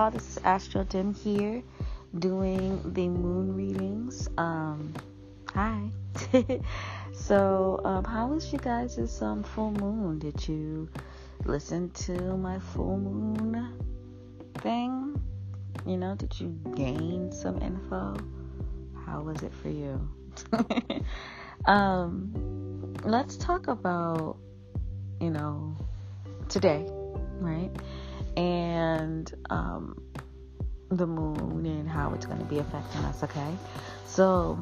y'all. This is ASTRODIM here, doing the moon readings. Hi. So, how was you guys' full moon? Did you listen to my full moon thing? Did you gain some info? How was it for you? Let's talk about, today, right? And the moon and how it's going to be affecting us, okay? So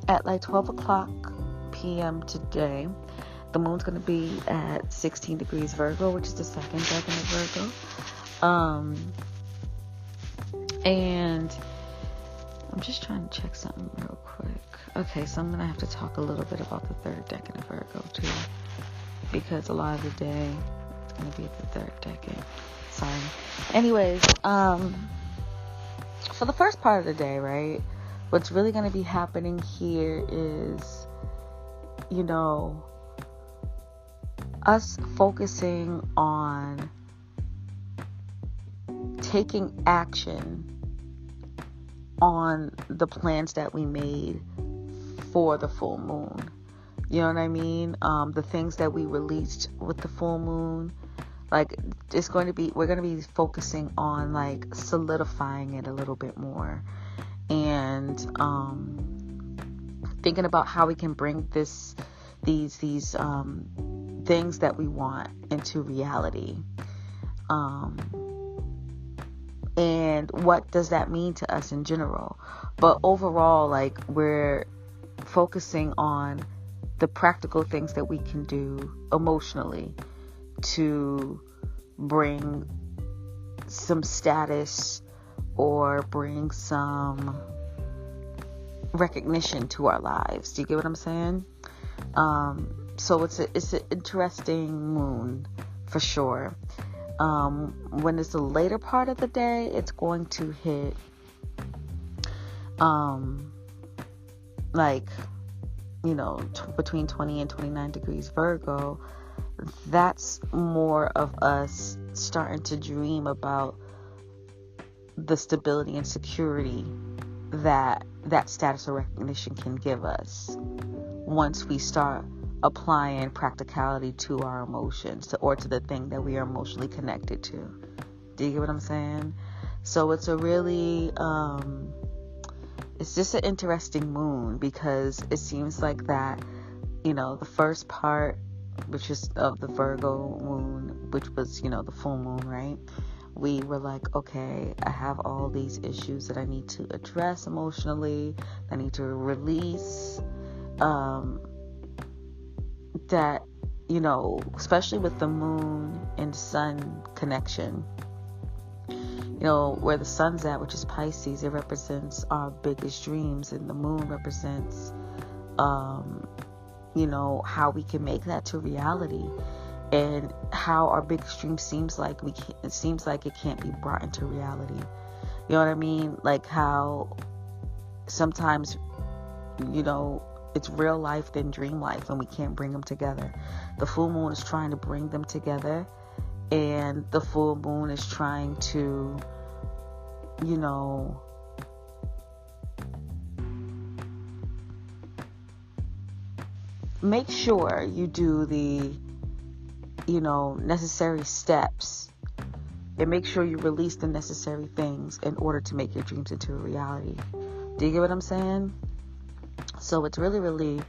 at like 12 o'clock p.m. today, the moon's going to be at 16 degrees Virgo, which is the second decan of Virgo. And I'm just trying to check something real quick. Okay, so I'm going to have to talk a little bit about the third decan of Virgo too, because a lot of the day it's going to be at the third decan. Sorry. Anyways, for the first part of the day, right, what's really going to be happening here is, us focusing on taking action on the plans that we made for the full moon. You know what I mean? The things that we released with the full moon, like we're going to be focusing on like solidifying it a little bit more, and thinking about how we can bring these things that we want into reality. And what does that mean to us in general? But overall, like, we're focusing on the practical things that we can do emotionally to bring some status or bring some recognition to our lives. Do you get what I'm saying? So it's an interesting moon for sure. When it's the later part of the day, it's going to hit between 20 and 29 degrees Virgo. That's more of us starting to dream about the stability and security that status or recognition can give us once we start applying practicality to our emotions, or to the thing that we are emotionally connected to. Do you get what I'm saying? So it's a really it's just an interesting moon, because it seems like that, the first part, which is of the Virgo moon, which was, the full moon, right? We were like, okay, I have all these issues that I need to address emotionally, I need to release, that, especially with the moon and sun connection, where the sun's at, which is Pisces, it represents our biggest dreams, and the moon represents, how we can make that to reality, and how our biggest dream seems like it can't be brought into reality. You know what I mean? Like how sometimes, it's real life than dream life, and we can't bring them together. The full moon is trying to bring them together, and the full moon is trying to, make sure you do the, necessary steps, and make sure you release the necessary things in order to make your dreams into a reality. Do you get what I'm saying? So it's really, really,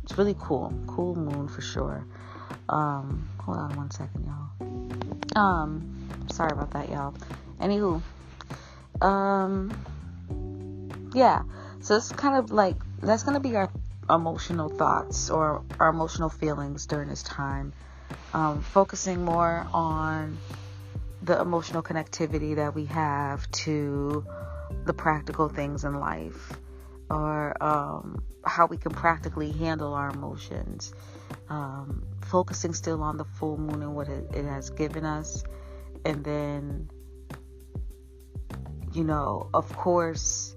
it's really cool moon for sure. Hold on one second, y'all. Sorry about that, y'all. Anywho, yeah. So it's kind of like, that's going to be our emotional thoughts or our emotional feelings during this time. Focusing more on the emotional connectivity that we have to the practical things in life, or how we can practically handle our emotions. Focusing still on the full moon and what it has given us, and then, of course,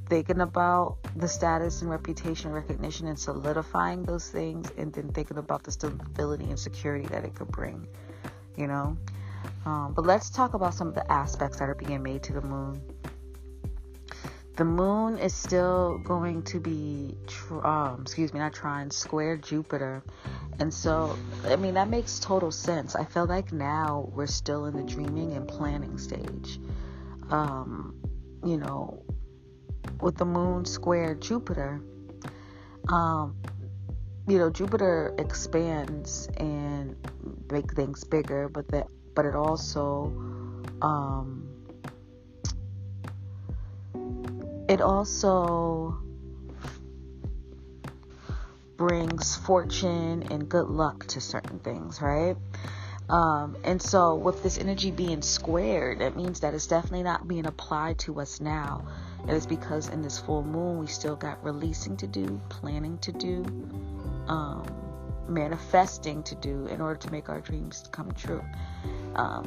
thinking about the status and reputation, recognition, and solidifying those things, and then thinking about the stability and security that it could bring, But let's talk about some of the aspects that are being made to the moon. The moon is still going to be, square Jupiter. And so, I mean, that makes total sense. I feel like now we're still in the dreaming and planning stage. With the moon square Jupiter, Jupiter expands and make things bigger, but it also, brings fortune and good luck to certain things, right? And so with this energy being squared, it means that it's definitely not being applied to us now. It is because in this full moon, we still got releasing to do, planning to do, manifesting to do in order to make our dreams come true.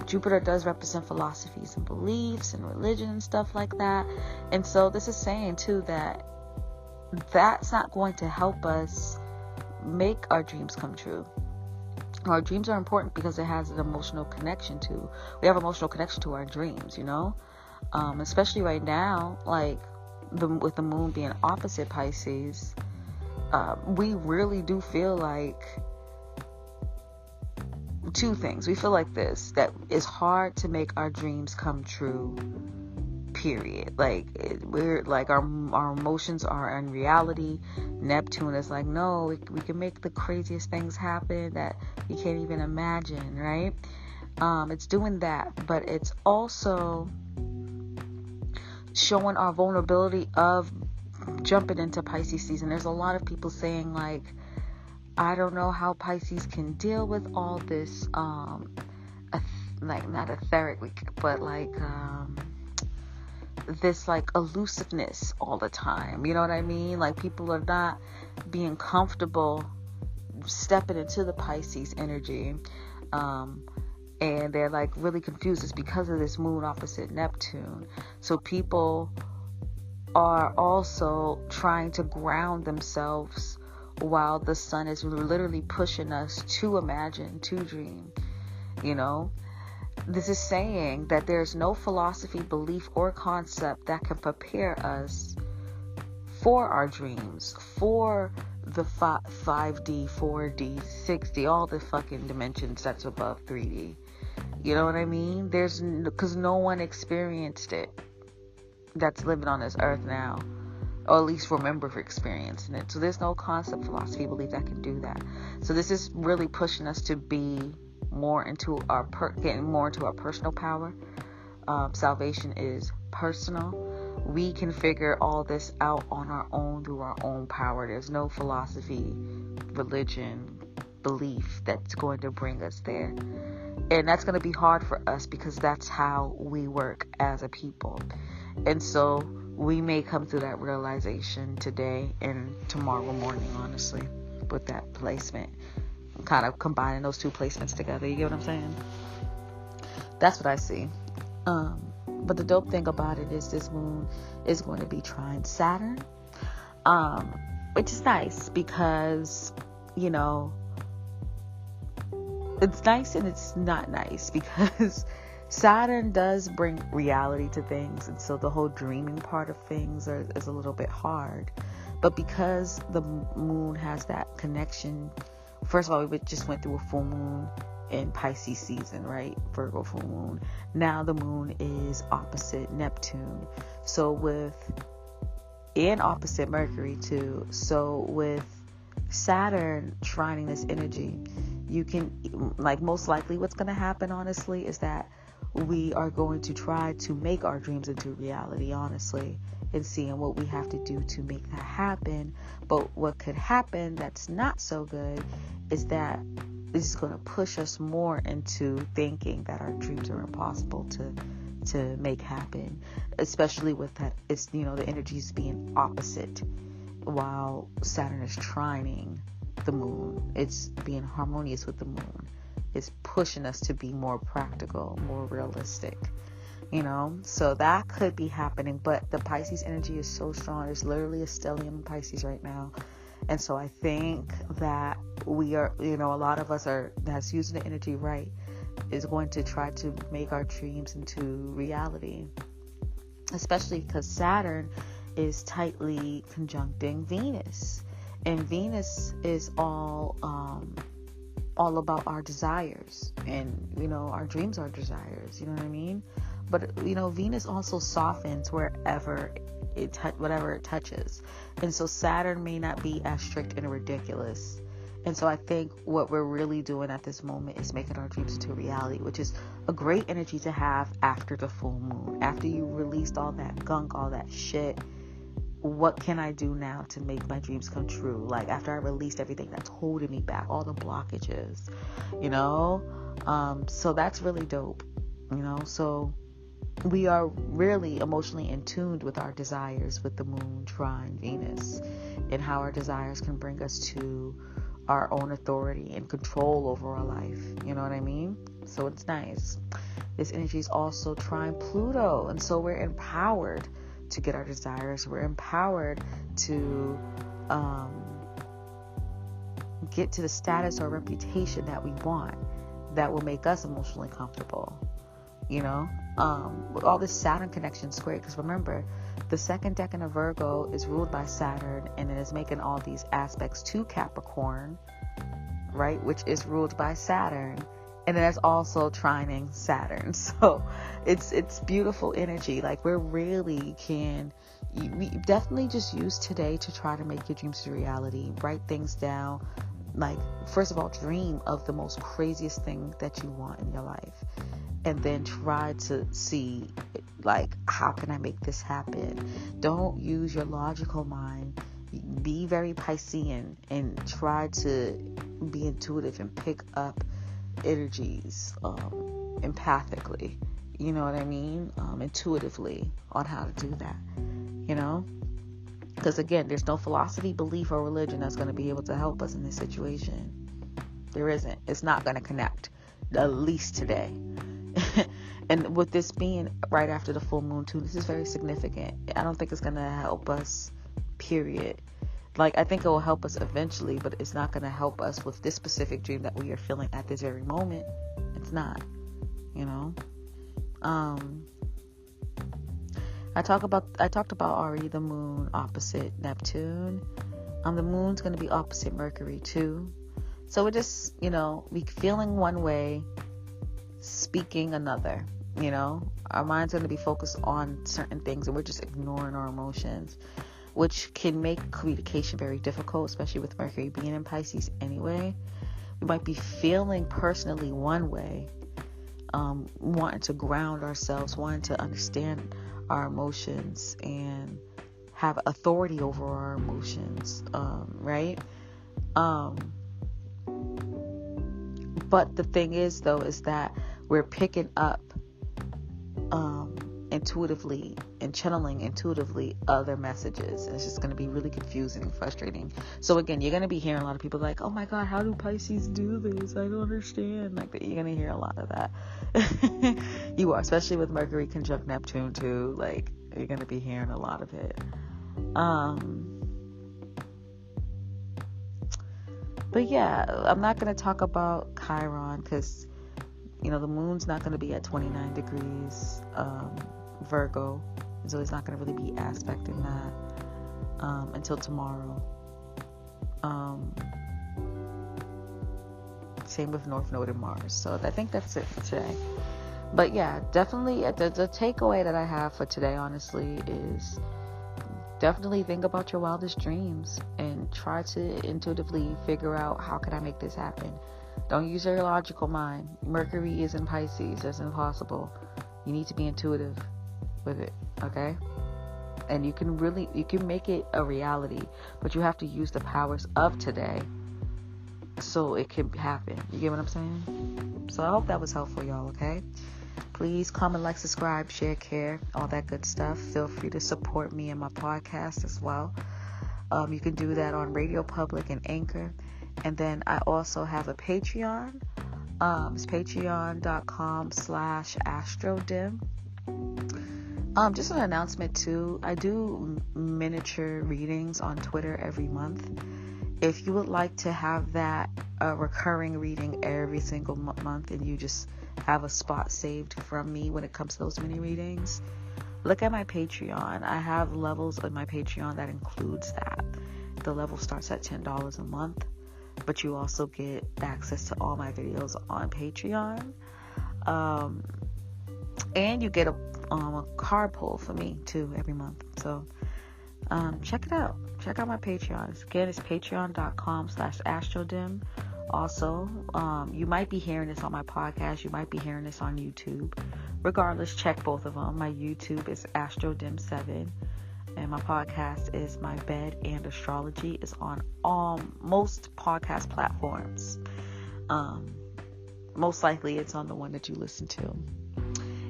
Jupiter does represent philosophies and beliefs and religion and stuff like that. And so this is saying too that that's not going to help us make our dreams come true. Our dreams are important because it has an emotional connection to. We have emotional connection to our dreams, especially right now, like with the moon being opposite Pisces. We really do feel like two things. We feel like this, that it's hard to make our dreams come true, period. Like we're like our emotions are in reality. Neptune is like, no, we can make the craziest things happen that we can't even imagine, right? It's doing that, but it's also showing our vulnerability of jumping into Pisces season. There's a lot of people saying like, I don't know how Pisces can deal with all this, like not etheric, but like this like elusiveness all the time. You know what I mean? Like people are not being comfortable stepping into the Pisces energy, and they're like really confused. It's because of this moon opposite Neptune. So people are also trying to ground themselves while the sun is literally pushing us to imagine, to dream. This is saying that there's no philosophy, belief, or concept that can prepare us for our dreams, for the 5D, 4D, 6D, all the fucking dimensions that's above 3D. You know what I mean? Because no one experienced it that's living on this earth now, or at least remember for experiencing it. So there's no concept, philosophy, belief that can do that. So this is really pushing us to be more into getting more into our personal power. Salvation is personal. We can figure all this out on our own through our own power. There's no philosophy, religion, belief that's going to bring us there. And that's going to be hard for us because that's how we work as a people. And so we may come to that realization today and tomorrow morning, honestly, with that placement. Kind of combining those two placements together. You get what I'm saying? That's what I see. But the dope thing about it is this moon is going to be trine Saturn, which is nice because, it's nice and it's not nice because Saturn does bring reality to things, and so the whole dreaming part of things is a little bit hard. But because the moon has that connection, first of all, we just went through a full moon in Pisces season, right? Virgo full moon. Now the moon is opposite Neptune, and opposite Mercury too. So with Saturn trining this energy, you can, like, most likely what's going to happen, honestly, is that we are going to try to make our dreams into reality, honestly, and seeing what we have to do to make that happen. But what could happen that's not so good is that this is going to push us more into thinking that our dreams are impossible to make happen, especially with that, it's, the energies being opposite while Saturn is trining the moon. It's being harmonious with the moon. It's pushing us to be more practical, more realistic, so that could be happening. But the Pisces energy is so strong. There's literally a stellium in Pisces right now. And so I think that we are, a lot of us that's using the energy right, is going to try to make our dreams into reality, especially because Saturn is tightly conjuncting Venus, and Venus is all about our desires, and our dreams are desires, you know what I mean? But Venus also softens wherever whatever it touches, and so Saturn may not be as strict and ridiculous. And so I think what we're really doing at this moment is making our dreams into reality, which is a great energy to have after the full moon. After you released all that gunk, all that shit, what can I do now to make my dreams come true? Like, after I released everything that's holding me back, all the blockages, so that's really dope, so we are really emotionally in tune with our desires with the moon trine Venus, and how our desires can bring us to our own authority and control over our life. You know what I mean? So it's nice. This energy is also trine Pluto, and so we're empowered to get our desires. We're empowered to get to the status or reputation that we want, that will make us emotionally comfortable. With all this Saturn connection is great, because remember, the second decan of Virgo is ruled by Saturn, and it is making all these aspects to Capricorn, right, which is ruled by Saturn, and then it's also trining Saturn. So it's beautiful energy. Like, we definitely just use today to try to make your dreams a reality. Write things down. Like, first of all, dream of the most craziest thing that you want in your life, and then try to see, like, how can I make this happen? Don't use your logical mind. Be very Piscean and try to be intuitive and pick up energies empathically. You know what I mean? Intuitively on how to do that. Because again, there's no philosophy, belief, or religion that's going to be able to help us in this situation. There isn't. It's not going to connect, at least today. And with this being right after the full moon too, this is very significant. I don't think it's going to help us, period. Like, I think it will help us eventually, but it's not going to help us with this specific dream that we are feeling at this very moment. It's not, I talked about already the moon opposite Neptune. The moon's going to be opposite Mercury too. So we're just, we feeling one way, speaking another. Our mind's going to be focused on certain things, and we're just ignoring our emotions, which can make communication very difficult, especially with Mercury being in Pisces anyway. We might be feeling personally one way, wanting to ground ourselves, wanting to understand our emotions and have authority over our emotions, right? But the thing is, though, is that we're picking up intuitively and channeling intuitively other messages, and it's just going to be really confusing and frustrating. So again, you're going to be hearing a lot of people like, oh my god, how do Pisces do this? I don't understand. Like, you're going to hear a lot of that. You are, especially with Mercury conjunct Neptune too. Like, you're going to be hearing a lot of it. But yeah, I'm not going to talk about Chiron, because the moon's not going to be at 29 degrees Virgo, so it's not going to really be aspecting that until tomorrow. Same with North Node and Mars. So I think that's it for today. But yeah, definitely the takeaway that I have for today, honestly, is definitely think about your wildest dreams and try to intuitively figure out, how can I make this happen? Don't use your logical mind. Mercury is in Pisces. That's impossible. You need to be intuitive with it, okay? And you can make it a reality, but you have to use the powers of today so it can happen. You get what I'm saying? So I hope that was helpful, y'all, okay? Please comment, like, subscribe, share, care, all that good stuff. Feel free to support me and my podcast as well. You can do that on Radio Public and Anchor. And then I also have a Patreon. It's patreon.com/ASTRODIM. Just an announcement too. I do miniature readings on Twitter every month. If you would like to have that recurring reading every single month, and you just have a spot saved from me when it comes to those mini readings, look at my Patreon. I have levels on my Patreon that includes that. The level starts at $10 a month, but you also get access to all my videos on Patreon. And you get a card pull for me too every month. So check it out. Check out my Patreon. Again, it's patreon.com/ASTRODIM. Also, you might be hearing this on my podcast. You might be hearing this on YouTube. Regardless, check both of them. My YouTube is ASTRODIM7. And my podcast is my Bed and Astrology. It's on most podcast platforms. Most likely it's on the one that you listen to.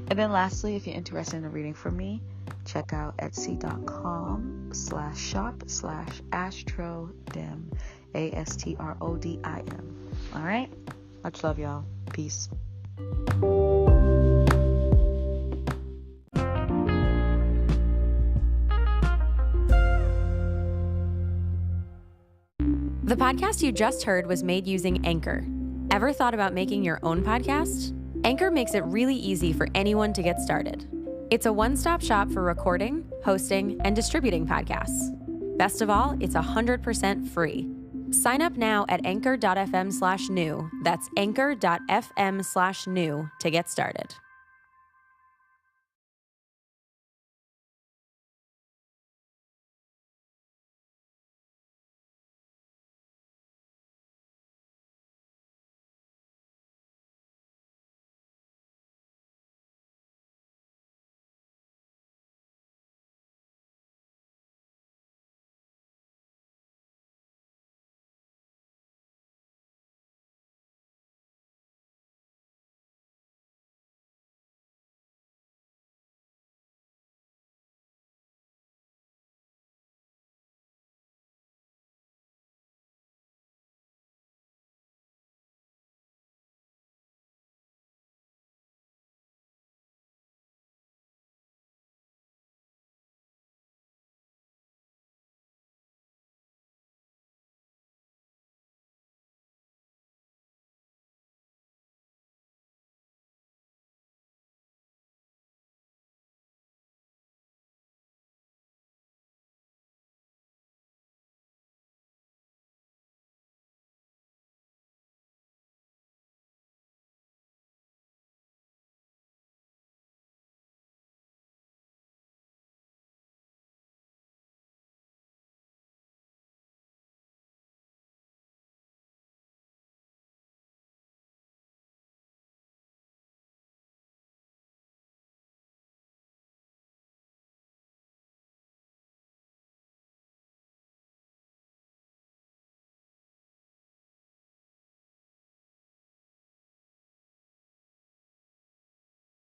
And then lastly, if you're interested in a reading from me, check out etsy.com/shop/astrodim, ASTRODIM. All right. Much love, y'all. Peace. The podcast you just heard was made using Anchor. Ever thought about making your own podcast? Anchor makes it really easy for anyone to get started. It's a one-stop shop for recording, hosting, and distributing podcasts. Best of all, it's 100% free. Sign up now at anchor.fm/new. That's anchor.fm/new to get started.